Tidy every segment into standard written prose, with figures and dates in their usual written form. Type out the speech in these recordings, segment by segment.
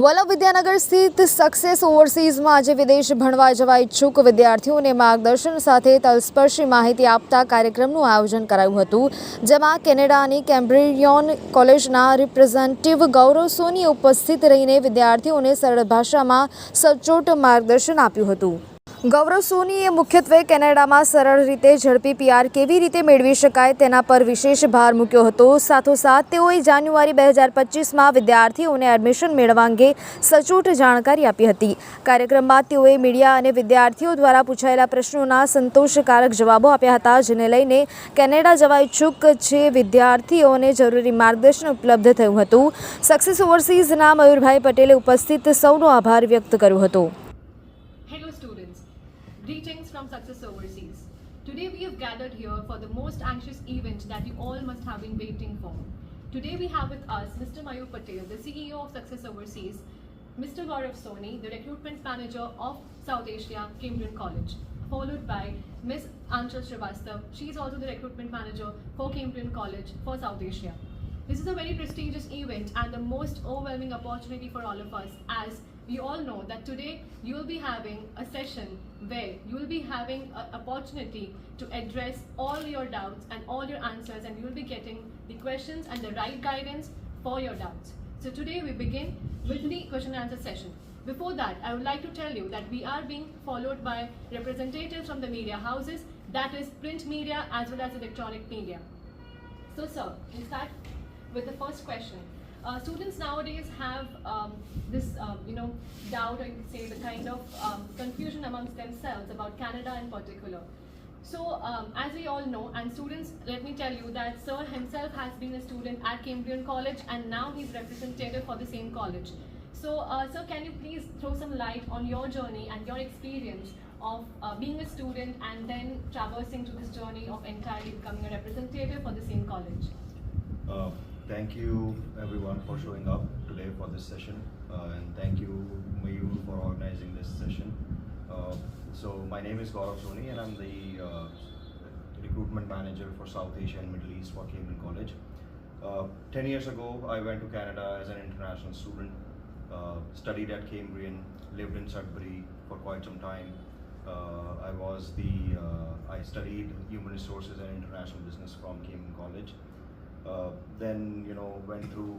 વલ્લભ વિદ્યાનગર સ્થિત સક્સેસ ઓવરસીઝમાં આજે વિદેશ ભણવા જવા ઇચ્છુક વિદ્યાર્થીઓને માર્ગદર્શન સાથે તલસ્પર્શી માહિતી આપતા કાર્યક્રમનું આયોજન કરાયું હતું, જેમાં કેનેડાની કેમ્બ્રિયન કોલેજના રિપ્રેઝેન્ટેટિવ ગૌરવ સોનીએ ઉપસ્થિત રહીને વિદ્યાર્થીઓને સરળ ભાષામાં સચોટ માર્ગદર્શન આપ્યું હતું। ગૌરવ સોનીએ મુખ્યત્વે કેનેડામાં સરળ રીતે ઝડપી પીઆર કેવી રીતે મેળવી શકાય તેના પર વિશેષ ભાર મૂક્યો હતો। સાથોસાથ તેઓએ જાન્યુઆરી 2025માં વિદ્યાર્થીઓને એડમિશન મેળવવા અંગે સચોટ જાણકારી આપી હતી। કાર્યક્રમમાં તેઓએ મીડિયા અને વિદ્યાર્થીઓ દ્વારા પૂછાયેલા પ્રશ્નોના સંતોષકારક જવાબો આપ્યા હતા, જેને લઈને કેનેડા જવા ઇચ્છુક જે વિદ્યાર્થીઓને જરૂરી માર્ગદર્શન ઉપલબ્ધ થયું હતું। સક્સેસ ઓવરસીઝના મયુરભાઈ પટેલે ઉપસ્થિત સૌનો આભાર વ્યક્ત કર્યો હતો। Hello students, greetings from Success Overseas. Today we have gathered here for the most anxious event that you all must have been waiting for. Today we have with us Mr. Mayur Patel, the CEO of Success Overseas, Mr. Gaurav Soni, the Recruitment Manager of South Asia, Cambridge College, followed by Ms. Anshul Srivastav. She is also the Recruitment Manager for Cambridge College for South Asia. This is a very prestigious event and the most overwhelming opportunity for all of us, as we all know that today you will be having a session where you will be having an opportunity to address all your doubts and all your answers, and you will be getting the questions and the right guidance for your doubts. So today we begin with the question and answer session. Before that, I would like to tell you that we are being followed by representatives from the media houses, that is print media as well as electronic media. So sir, we'll start with the first question. Students nowadays have this doubt, or you could say the kind of confusion amongst themselves about Canada in particular. So as we all know, and students, let me tell you that sir himself has been a student at Cambridge College and now he's representative for the same college. So sir, can you please throw some light on your journey and your experience of being a student and then traversing to this journey of entirely becoming a representative for the same college? Thank you everyone for showing up today for this session, and thank you Mayur for organizing this session. So my name is Gaurav Soni and I'm the recruitment manager for South Asia and Middle East for Cambridge College. 10 years ago I went to Canada as an international student, studied at Cambridge, lived in Sudbury for quite some time. I studied human resources and international business from Cambridge College. Then went through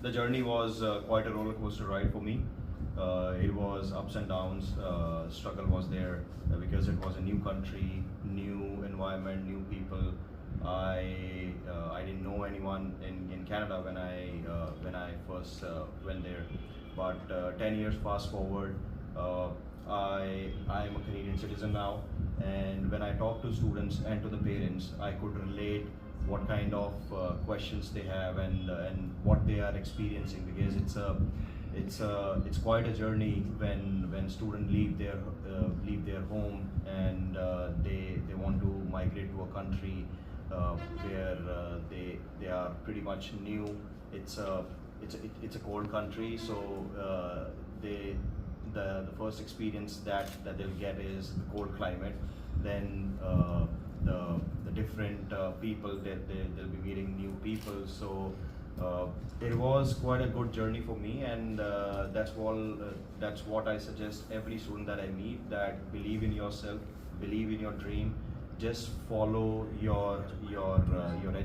the journey was quite a roller coaster ride for me. It was ups and downs. Struggle was there because it was a new country, new environment, new people. I didn't know anyone in Canada when I first went there, but 10 years fast forward, I am a Canadian citizen now, and when I talk to students and to the parents, I could relate what kind of questions they have and what they are experiencing, because it's quite a journey when students leave their home and they want to migrate to a country where they are pretty much new. It's a cold country, so the first experience that they'll get is the cold climate. Then the different people that they'll be meeting new people. So it was quite a good journey for me, and that's what I suggest every student that I meet, that believe in yourself, believe in your dream, just follow your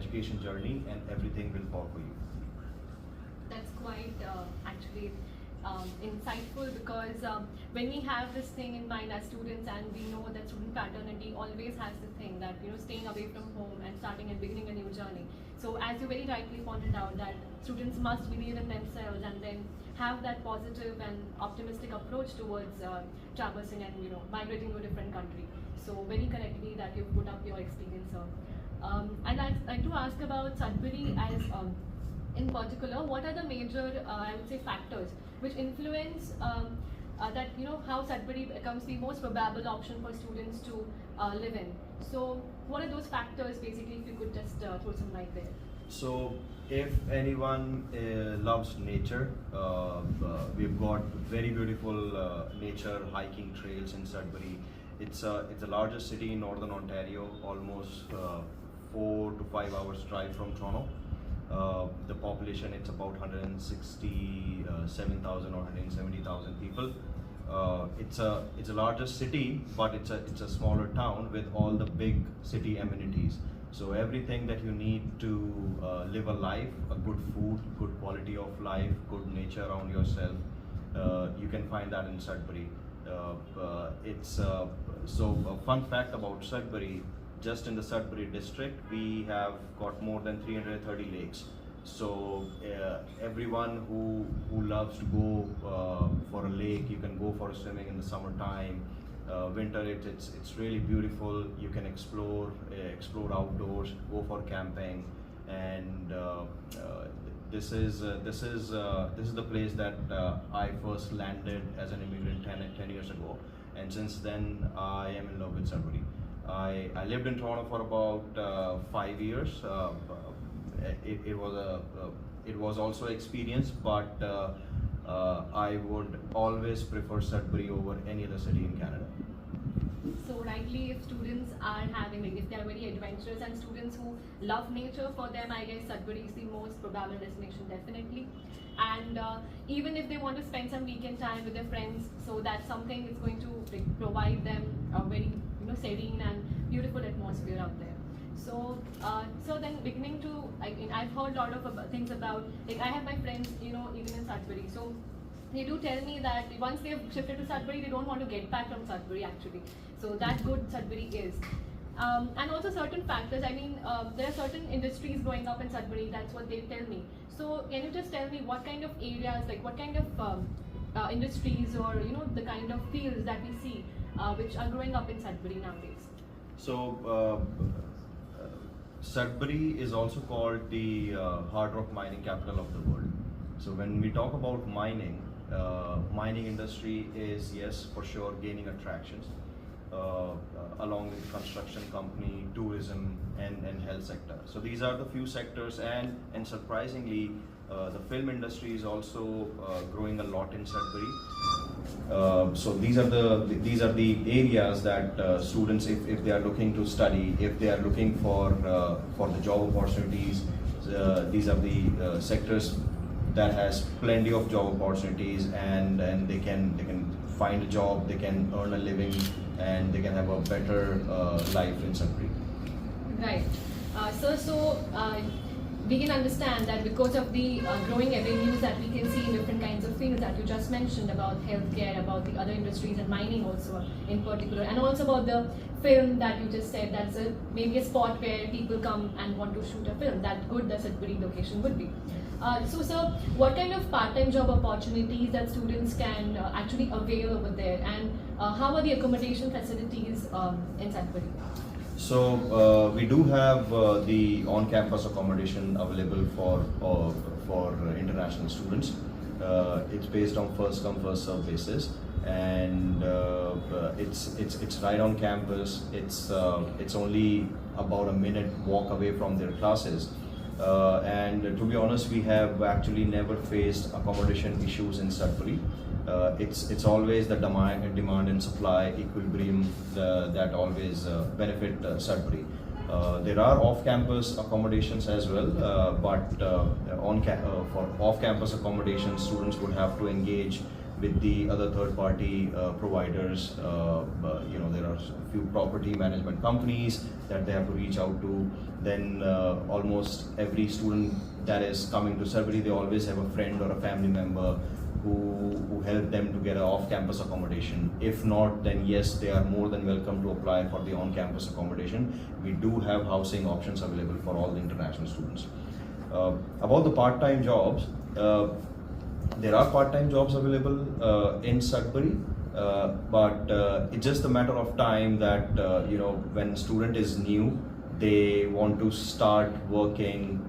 education journey and everything will fall for you. That's quite actually insightful, because when we have this thing in mind as students, and we know that student fraternity always has the thing that staying away from home and starting and beginning a new journey. So as you very rightly pointed out, that students must believe in themselves and then have that positive and optimistic approach towards traversing and migrating to a different country. So very correctly that you've put up your experience, sir. And I'd like to ask about Sudbury as in particular. What are the major I would say factors which influence that how Sudbury becomes the most probable option for students to live in? So what are those factors basically, if you could just throw some light there? So if anyone loves nature, we've got very beautiful nature hiking trails in Sudbury. It's the largest city in northern Ontario, almost 4 to 5 hours drive from Toronto. The population, it's about 167,000 or 170,000 people. It's a larger city, but it's a smaller town with all the big city amenities. So everything that you need to live a life, a good food, good quality of life, good nature around yourself, you can find that in Sudbury. So a fun fact about Sudbury, just in the Sudbury district, we have got more than 330 lakes. So everyone who loves to go for a lake, you can go for swimming in the summertime. Winter, it's really beautiful. You can explore outdoors, go for camping, and this is the place that I first landed as an immigrant 10 years ago, and since then I am in love with Sudbury. I lived in Toronto for about 5 years. It was also experience, but I would always prefer Sudbury over any other city in Canada. So rightly, if students are having, like, if they are very adventurous and students who love nature, for them I guess Sudbury is the most probable destination, definitely. And even if they want to spend some weekend time with their friends, so that's something that's going to, like, provide them a very serene and beautiful atmosphere out there. So then beginning to, I've heard a lot of things about, like, I have my friends, even in Sudbury. So they do tell me that once they've shifted to Sudbury, they don't want to get back from Sudbury actually. So that good Sudbury is. And also certain factors, there are certain industries growing up in Sudbury, that's what they tell me. So can you just tell me what kind of areas, like what kind of industries or the kind of fields that we see which are growing up in Sudbury nowadays? So Sudbury is also called the hard rock mining capital of the world. So when we talk about mining, mining industry is, yes, for sure, gaining attractions, along with construction company, tourism, and health sector. So these are the few sectors, and surprisingly, the film industry is also growing a lot in Sudbury. So these are the areas that students, if they are looking to study, if they are looking for the job opportunities, these are the sectors that has plenty of job opportunities, and they can find a job, they can earn a living, and they can have a better life in Sudbury. Right. So we can understand that because of the growing avenues that we can see in different kinds of fields that you just mentioned about healthcare, about the other industries and mining also in particular, and also about the film that you just said, that's maybe a spot where people come and want to shoot a film, that good the Sudbury location would be. So sir, what kind of part-time job opportunities that students can actually avail over there, and how are the accommodation facilities in Sudbury? So we do have the on-campus accommodation available for international students. It's based on first come first serve basis, and it's right on campus. It's only about a minute walk away from their classes. And to be honest, we have actually never faced accommodation issues in Sudbury. It's always the demand and supply equilibrium that always benefit Sudbury. There are off-campus accommodations as well, but for off-campus accommodations, students would have to engage with the other third-party providers. There are a few property management companies that they have to reach out to. Then almost every student that is coming to Sudbury, they always have a friend or a family member who help them to get an off-campus accommodation. If not, then yes, they are more than welcome to apply for the on-campus accommodation. We do have housing options available for all the international students. About the part-time jobs, there are part-time jobs available in Sudbury, but it's just a matter of time that when student is new, they want to start working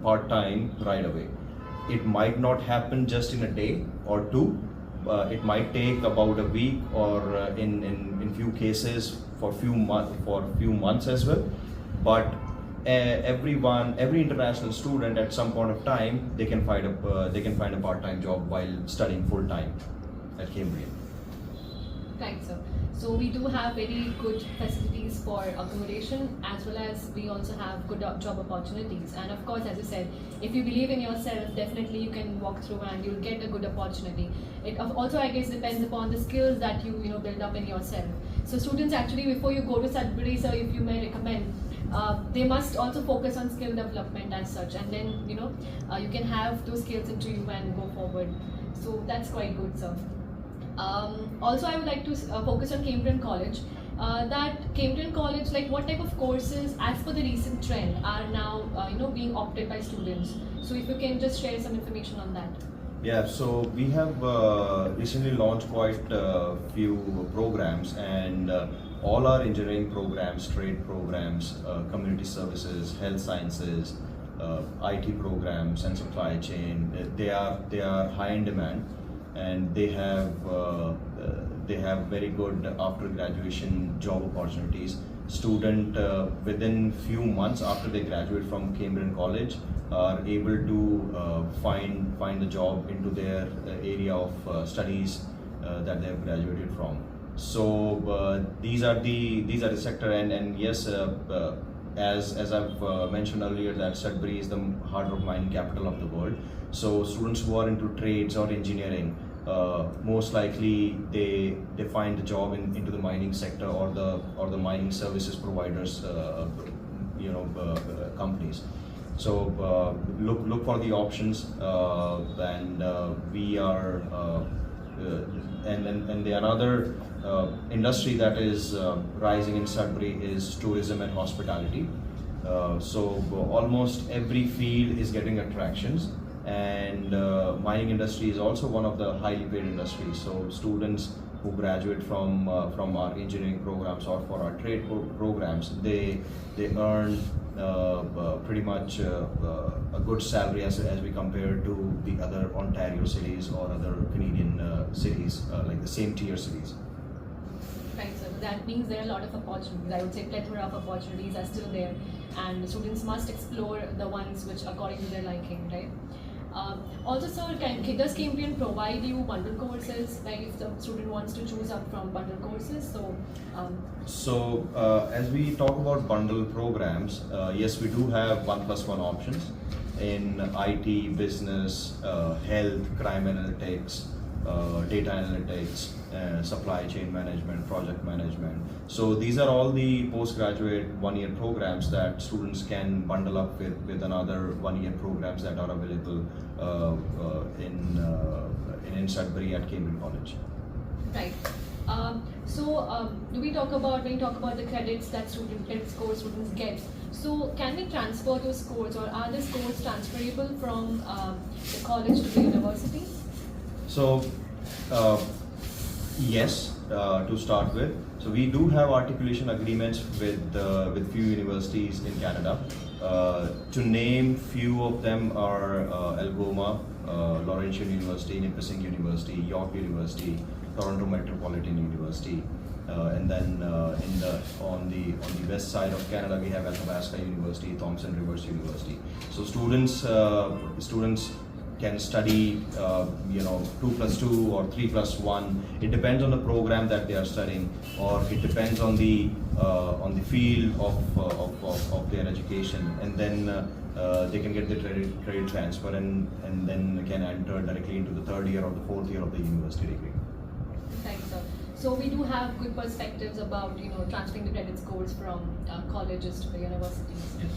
part-time right away. It might not happen just in a day or two. It might take about a week, or in few cases for few months as well. But every international student at some point of time, they can find a part-time job while studying full time at Cambridge. Right, sir. So we do have very good facilities for accommodation, as well as we also have good job opportunities. And of course, as you said, if you believe in yourself, definitely you can walk through and you'll get a good opportunity. It also, I guess, depends upon the skills that you build up in yourself. So students, actually, before you go to Sudbury, sir, if you may recommend, they must also focus on skill development as such, and then you can have those skills into you and go forward. So that's quite good, sir. Also, I would like to focus on Cambridge College. That Cambridge College, like what type of courses, as per the recent trend, are now being opted by students. So if you can just share some information on that. Yeah, so we have recently launched quite a few programs, and all our engineering programs, trade programs, community services, health sciences, IT programs, and supply chain. They are high in demand, and they have very good after graduation job opportunities. Student within few months after they graduate from Cambridge College are able to find a job into their area of studies that they have graduated from. So these are the sector, and yes, as I've mentioned earlier, that Sudbury is the hard rock mining capital of the world. So students who are into trades or engineering, most likely they find a job into the mining sector or the mining services providers, companies. So look for the options, and we are and the another industry that is rising in Sudbury is tourism and hospitality. So almost every field is getting attractions, and mining industry is also one of the highly paid industries. So students who graduate from our engineering programs or for our trade programs, they earn pretty much a good salary as we compare to the other Ontario cities or other Canadian cities, like the same tier cities. Right, so that means there are a lot of opportunities. I would say plethora of opportunities are still there, and students must explore the ones which according to their liking, right? Also, sir, does Cambridge provide you bundle courses? Like if the student wants to choose up from bundle courses, So as we talk about bundle programs, yes, we do have 1+1 options in IT, business, health, crime analytics, data analytics, supply chain management, project management. So these are all the postgraduate one-year programs that students can bundle up with another one-year programs that are available in Sudbury at Cambridge College. right. Do we talk about, when you talk about the credits that credit scores students get, so can we transfer those scores, or are the scores transferable from the college to the university? So yes, to start with. So we do have articulation agreements with few universities in Canada. To name few of them are Algoma, Laurentian University, Nipissing University, York University, Toronto Metropolitan University, and then on the west side of Canada we have Athabasca University, Thompson Rivers University. So students can study 2+2 or 3+1. It depends on the program that they are studying, or it depends on the field of their education, and then they can get the credit transfer and then can enter directly into the third year or the fourth year of the university degree. Thanks, sir. So we do have good perspectives about transferring the credit scores from colleges to the universities. Yes.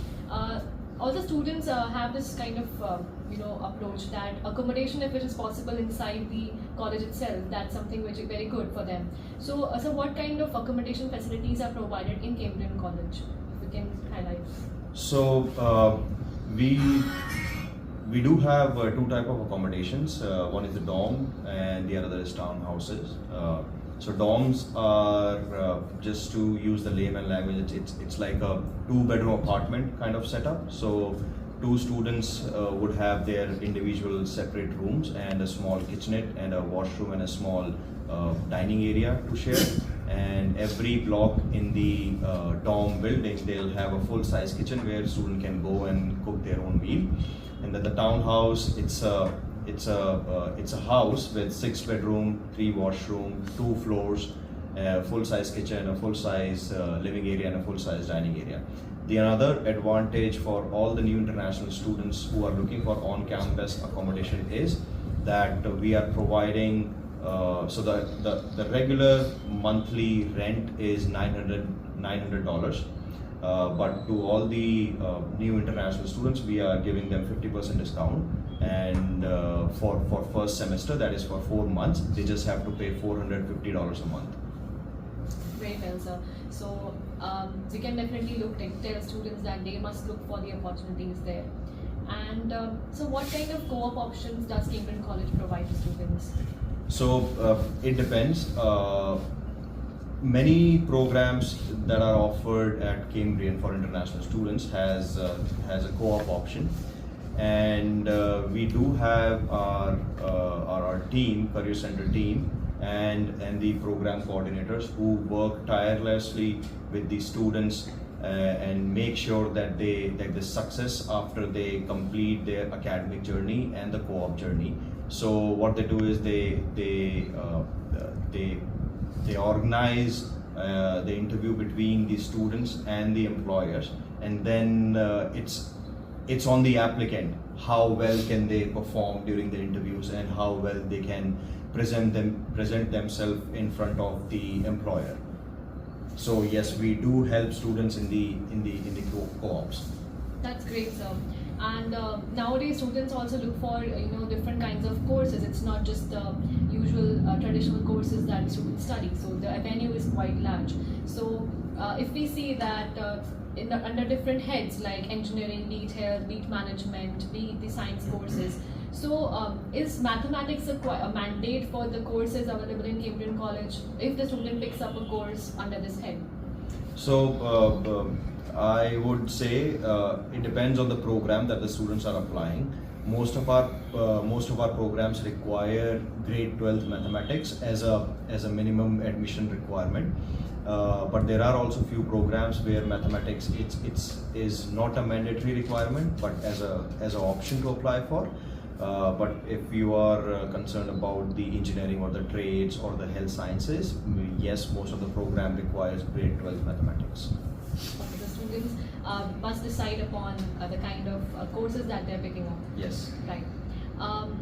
Also, students have this kind of approach that accommodation, if it is possible inside the college itself, that's something which is very good for them. So, what kind of accommodation facilities are provided in Cambridge College? If you can highlight. So we do have two type of accommodations. One is the dorm, and the other is townhouses. So dorms are, just to use the layman language, it's like a 2-bedroom apartment kind of setup. So 2 students would have their individual separate rooms and a small kitchenette and a washroom and a small dining area to share. And every block in the dorm building, they'll have a full-size kitchen where student can go and cook their own meal. And then the townhouse, it's a house with 6 bedroom, 3 washroom, 2 floors, a full-size kitchen, a full-size living area, and a full-size dining area. The another advantage for all the new international students who are looking for on-campus accommodation is that we are providing, so the regular monthly rent is $900. But to all the new international students, we are giving them 50% discount, and for first semester, that is for 4 months, they just have to pay $450 a month. Very well, sir. So we can definitely tell students that they must look for the opportunities there. And so what kind of co-op options does Cambridge College provide to students? So it depends. Many programs that are offered at Cambridge for international students has a co-op option, and we do have our team, career center team, and the program coordinators who work tirelessly with the students and make sure that the success after they complete their academic journey and the co-op journey. So what they do is they organize the interview between the students and the employers, and then it's on the applicant how well can they perform during the interviews and how well they can present themselves in front of the employer. So yes, we do help students in the co-ops. That's great, sir. And nowadays, students also look for different kinds of courses. It's not just the usual traditional courses that students study. So the avenue is quite large. So if we see that under different heads like engineering, be it health, be it management, be it the science courses. So is mathematics a mandate for the courses available in Cambridge College if the student picks up a course under this head? So I would say it depends on the program that the students are applying. Most of our programs require grade 12 mathematics as a minimum admission requirement. But there are also few programs where mathematics is not a mandatory requirement, but as an option to apply for. But if you are concerned about the engineering or the trades or the health sciences, yes, most of the program requires grade 12 mathematics. The students must decide upon the kind of courses that they're picking up. Yes. Right.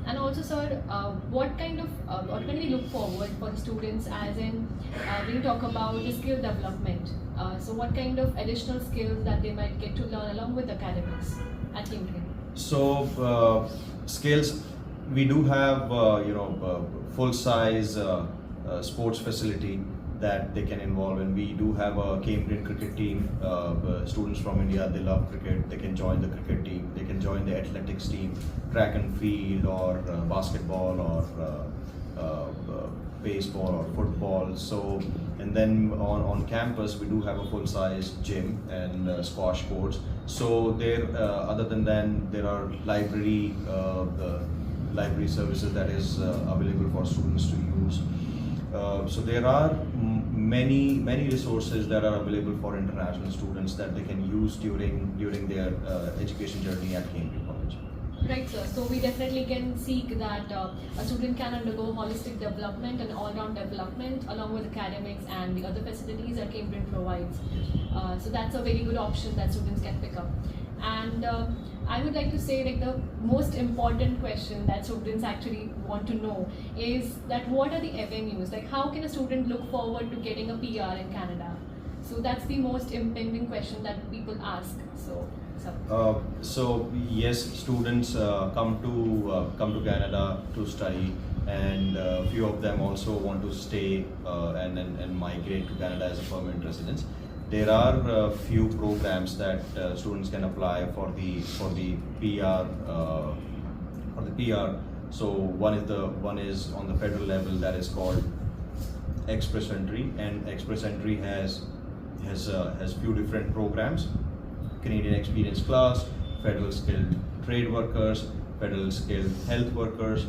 And also, sir, what can we look forward for the students, as in when you talk about the skill development? So what kind of additional skills that they might get to learn along with academics at Cambridge? So skills, we do have full-size sports facility that they can involve in. We do have a Cambridge cricket team. Students from India, they love cricket. They can join the cricket team. They can join the athletics team, track and field, or basketball, or baseball, or football. So, and then on campus we do have a full-size gym and squash courts. So there, other than that, there are library services that is available for students to use. So there are many resources that are available for international students that they can use during their education journey at Cambridge College. Right, sir. So we definitely can seek that a student can undergo holistic development and all-round development along with academics and the other facilities that Cambridge provides. So that's a very good option that students can pick up. And I would like to say, like, the most important question that students actually want to know is that what are the avenues? Like, how can a student look forward to getting a PR in Canada? So that's the most impending question that people ask. So yes, students come to Canada to study, and few of them also want to stay and migrate to Canada as a permanent residence. There are few programs that students can apply for the PR. So one is on the federal level, that is called Express Entry, and Express Entry has few different programs: Canadian Experience Class, Federal Skilled Trade Workers, Federal Skilled Health Workers.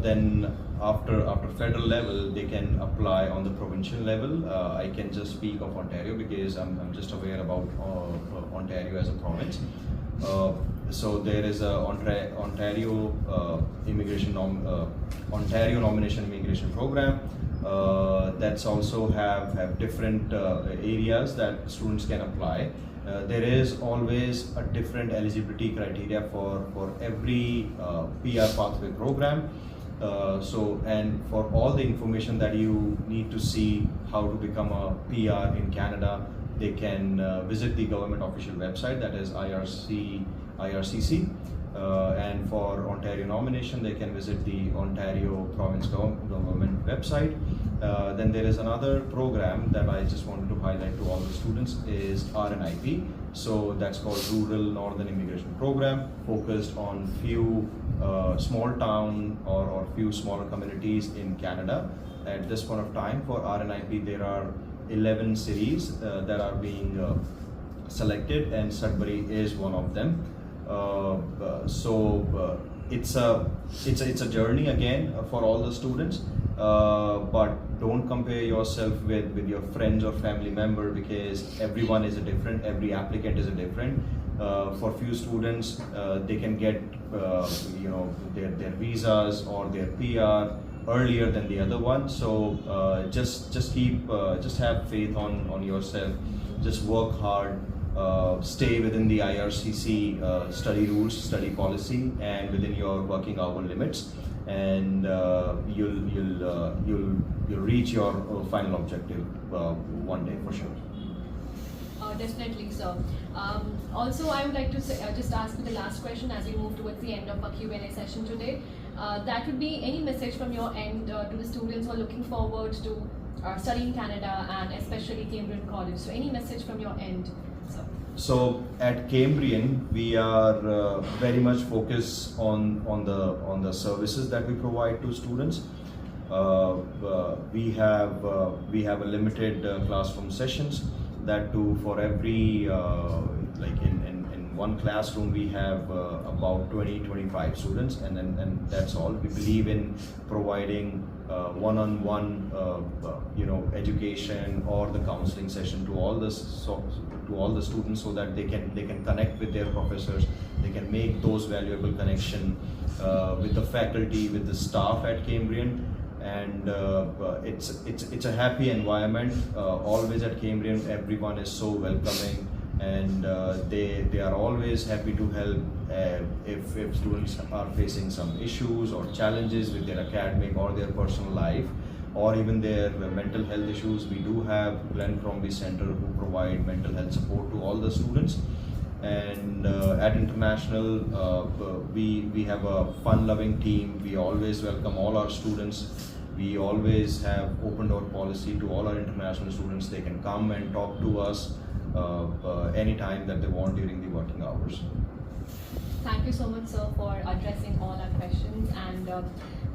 Then after federal level, they can apply on the provincial level. I can just speak of Ontario because I'm just aware about Ontario as a province. So there is a Ontario Ontario nomination immigration program. That's also have different areas that students can apply. There is always a different eligibility criteria for every PR pathway program. And for all the information that you need to see how to become a PR in Canada, they can visit the government official website, that is IRCC. And for Ontario nomination, they can visit the Ontario Province Government website. Then there is another program that I just wanted to highlight to all the students is RNIP. So that's called Rural Northern Immigration Program, focused on few small town or few smaller communities in Canada. At this point of time for RNIP, there are 11 cities that are being selected, and Sudbury is one of them. It's a journey again for all the students, but don't compare yourself with your friends or family member, because everyone is a different, every applicant is a different. For few students, they can get their visas or their PR earlier than the other one. So just have faith on yourself. Just work hard. Stay within the IRCC study rules, study policy, and within your working hour limits, and you'll reach your final objective one day for sure. Definitely, sir. Also, I would like to just ask you the last question as we move towards the end of our Q&A session today. That would be any message from your end to the students who are looking forward to studying Canada and especially Cambrian College. So, any message from your end, sir? So at Cambrian, we are very much focused on the services that we provide to students. We have a limited classroom sessions. That too, for every like in one classroom we have about 20-25 students, and that's all. We believe in providing one-on-one education or the counseling session to all the students, so that they can connect with their professors. They can make those valuable connection with the faculty, with the staff at Cambrian. And it's a happy environment. Always at Cambrian, everyone is so welcoming, and they are always happy to help if students are facing some issues or challenges with their academic or their personal life, or even their mental health issues. We do have Glenn Crombie Center who provide mental health support to all the students. And at International, we have a fun-loving team. We always welcome all our students. We always have open door policy to all our international students. They can come and talk to us anytime that they want during the working hours. Thank you so much, sir, for addressing all our questions, and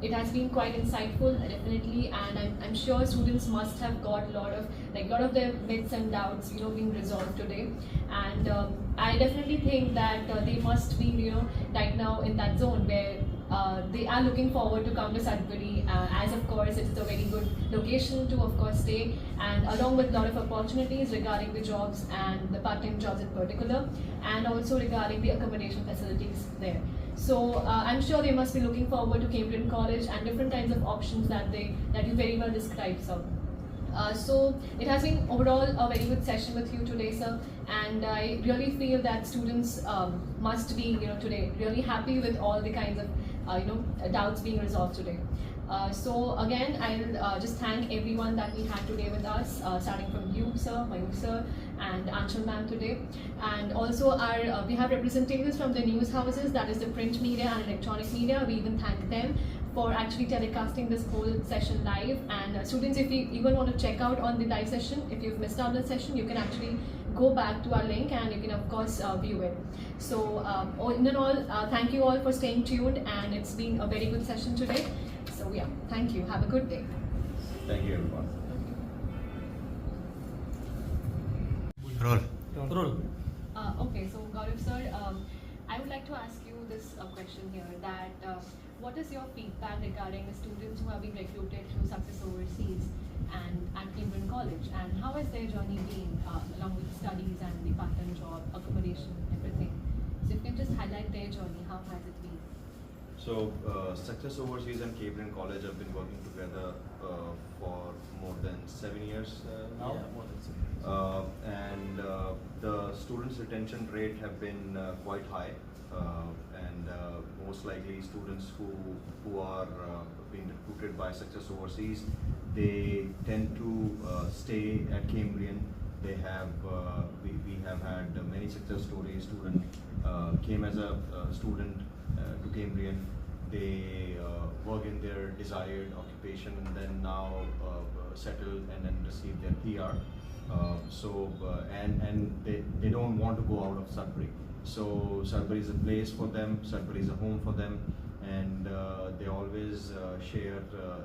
it has been quite insightful, definitely. And I'm sure students must have got a lot of their myths and doubts, being resolved today. And I definitely think that they must be, right now in that zone where they are looking forward to come to Sudbury, as of course it is a very good location to of course stay, and along with a lot of opportunities regarding the jobs and the part-time jobs in particular, and also regarding the accommodation facilities there. So I'm sure they must be looking forward to Cambrian College and different kinds of options that you very well described, sir. So it has been overall a very good session with you today, sir, and I really feel that students must be today really happy with all the kinds of doubts being resolved today. So again, I'll just thank everyone that we had today with us, starting from you, sir, Mayur sir, and Anshul ma'am today. And also we have representatives from the news houses, that is the print media and electronic media. We even thank them for actually telecasting this whole session live. And students, if you even want to check out on the live session, if you've missed out the session, you can actually go back to our link and you can of course view it. So in all, thank you all for staying tuned, and it's been a very good session today. So yeah, thank you. Have a good day. Thank you, everyone. Roll. Okay, so Gaurav sir, I would like to ask you this question here, that what is your feedback regarding the students who have been recruited through Success Overseas and at Cambrian College, and how has their journey been along with studies and the part-time job, accommodation, everything? So If you can just highlight their journey, how has it been? So, Success Overseas and Cambridge College have been working together for more than 7 years now. Yeah, more than 7 years. The students' retention rate have been quite high, most likely students who are being recruited by Success Overseas, they tend to stay at Cambrian. They have we have had many success stories. Student came as a student to Cambrian. They work in their desired occupation and then now settle and then receive their PR. They don't want to go out of Sudbury. So Sudbury is a place for them. Sudbury is a home for them, and they always share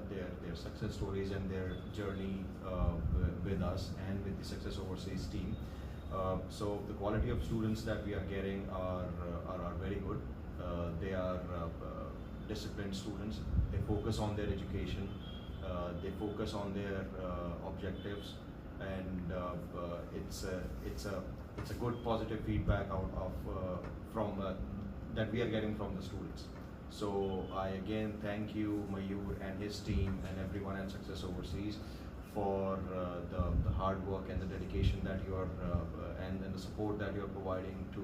their success stories and their journey with us and with the Success Overseas team. So the quality of students that we are getting are very good. They are disciplined students. They focus on their education. They focus on their objectives, and it's a good positive feedback out of from that we are getting from the students. So I again thank you, Mayur and his team and everyone at Success Overseas for the hard work and the dedication that you are and the support that you are providing to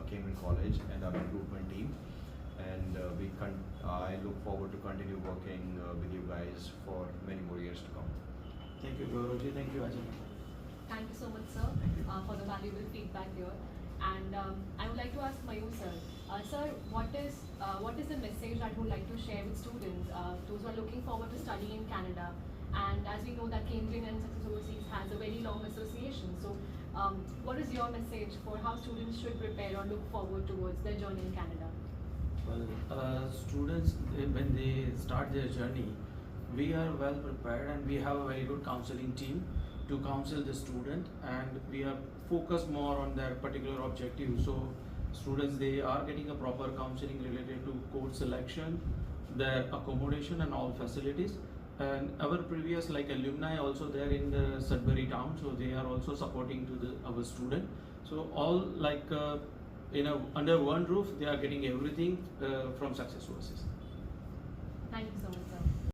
Cambridge College and our recruitment team. And I look forward to continue working with you guys for many more years to come. Thank you, Gaurav. Thank you, Ajay. Thank you so much, sir, for the valuable feedback here. And I would like to ask Mayur, sir. Sir, what is the message that you would like to share with students, those who are looking forward to studying in Canada? And as we know that Cambridge and Success Overseas has a very long association. So, what is your message for how students should prepare or look forward towards their journey in Canada? Well, students, when they start their journey, we are well prepared and we have a very good counseling team to counsel the student, and we are focused more on their particular objective. So students, they are getting a proper counseling related to course selection, their accommodation and all facilities. And our previous alumni also there in the Sudbury town, so they are also supporting to our student. So all under one roof, they are getting everything from Success Overseas. Thank you so much, sir.